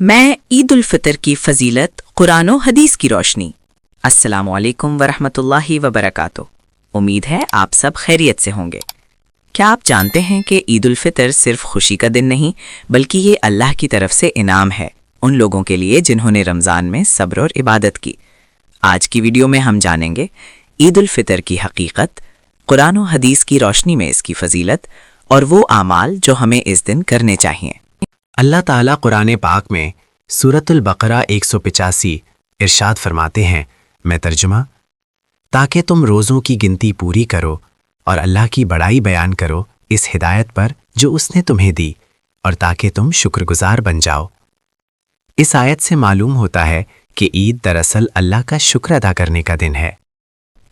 मैं ईद उल फितर की फजीलत कुरान और हदीस की रोशनी। अस्सलामु अलैकुम वरहमतुल्लाहि वबरकातुहू। उम्मीद है आप सब खैरियत से होंगे। क्या आप जानते हैं कि ईद उल फितर सिर्फ खुशी का दिन नहीं बल्कि ये अल्लाह की तरफ से इनाम है उन लोगों के लिए जिन्होंने रमज़ान में सब्र और इबादत की। आज की वीडियो में हम जानेंगे ईद उल फितर की हकीकत, कुरान और हदीस की रोशनी में इसकी फजीलत और वो आमाल जो हमें इस दिन करने चाहिए। अल्लाह ताला कुरान पाक में सूरतुल बकरा 185 इरशाद फरमाते हैं, मैं तर्जुमा, ताकि तुम रोज़ों की गिनती पूरी करो और अल्लाह की बड़ाई बयान करो इस हिदायत पर जो उसने तुम्हें दी और ताकि तुम शुक्रगुजार बन जाओ। इस आयत से मालूम होता है कि ईद दरअसल अल्लाह का शुक्र अदा करने का दिन है।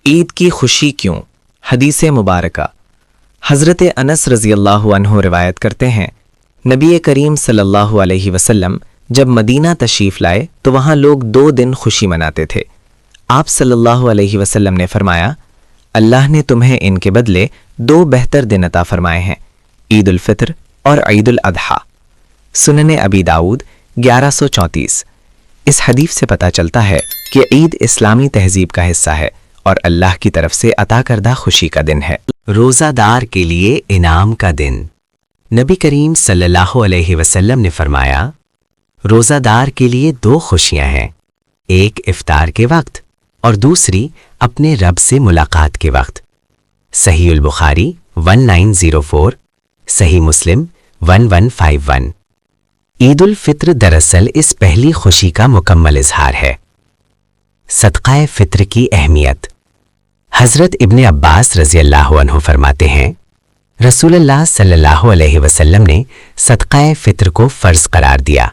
ईद की खुशी क्यों? हदीस मुबारका। हज़रत अनस रज़ियल्लाहु अन्हु रिवायत करते हैं, नबी करीम सल्लल्लाहु अलैहि वसल्लम जब मदीना तशरीफ़ लाए तो वहाँ लोग 2 दिन खुशी मनाते थे। आप सल्लल्लाहु अलैहि वसल्लम ने फरमाया, अल्लाह ने तुम्हें इनके बदले 2 बेहतर दिन अता फरमाए हैं, ईद उल फितर और ईद उल अदहा। सुनने अबी दाऊद 1134। इस हदीस से पता चलता है कि ईद इस्लामी तहजीब का हिस्सा है और अल्लाह की तरफ से अता करदा खुशी का दिन है। रोज़ादार के लिए इनाम का दिन। नबी करीम सल्लल्लाहु अलैहि वसल्लम ने फरमाया, रोज़ादार के लिए 2 खुशियां हैं, एक इफ्तार के वक्त और दूसरी अपने रब से मुलाकात के वक्त। सही उल बुखारी 1904, सही मुस्लिम 1151। ईद उल फित्र दरअसल इस पहली खुशी का मुकम्मल इजहार है। सदक़ाए फित्र की अहमियत। हज़रत इब्ने अब्बास रज़ियल्लाहु अन्हु फरमाते हैं, रसूलुल्लाह सल्लल्लाहु अलैहि वसल्लम ने सदक़ाए फित्र को फ़र्ज़ करार दिया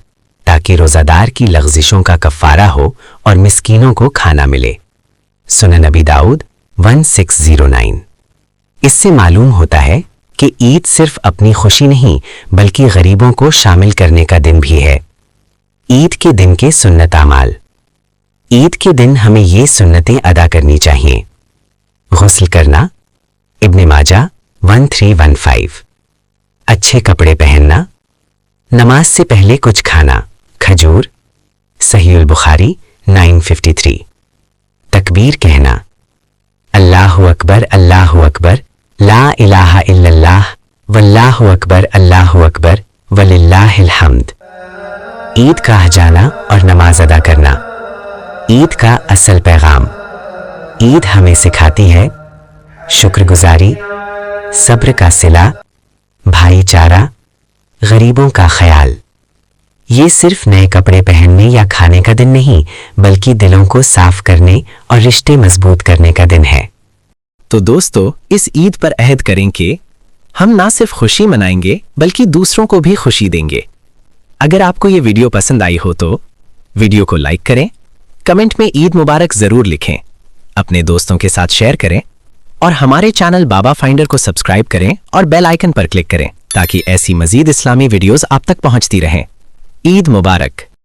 ताकि रोज़ादार की लग़ज़िशों का कफ़ारा हो और मिस्कीनों को खाना मिले। सुनन अबी दाऊद 1609। इससे मालूम होता है कि ईद सिर्फ अपनी खुशी नहीं बल्कि गरीबों को शामिल करने का दिन भी है। ईद के दिन के सुन्नत आमाल। ईद के दिन हमें ये सुन्नतें अदा करनी चाहिए। गुस्ल करना, इब्ने माजा 1315। अच्छे कपड़े पहनना, नमाज से पहले कुछ खाना, खजूर, सही उल बुखारी 953। तकबीर कहना, अल्लाहु अकबर, ला इलाहा इल्लल्लाह, वल्लाहु अकबर वलिल्लाहिल हम्द। ईद गाह जाना और नमाज अदा करना। ईद का असल पैगाम। ईद हमें सिखाती है शुक्रगुजारी, सब्र का सिला, भाईचारा, गरीबों का ख्याल। ये सिर्फ नए कपड़े पहनने या खाने का दिन नहीं बल्कि दिलों को साफ करने और रिश्ते मजबूत करने का दिन है। तो दोस्तों, इस ईद पर अहद करें कि हम ना सिर्फ खुशी मनाएंगे बल्कि दूसरों को भी खुशी देंगे। अगर आपको ये वीडियो पसंद आई हो तो वीडियो को लाइक करें, कमेंट में ईद मुबारक जरूर लिखें, अपने दोस्तों के साथ शेयर करें और हमारे चैनल बाबा फाइंडर को सब्सक्राइब करें और बेल आइकन पर क्लिक करें ताकि ऐसी मजीद इस्लामी वीडियोस आप तक पहुंचती रहें। ईद मुबारक।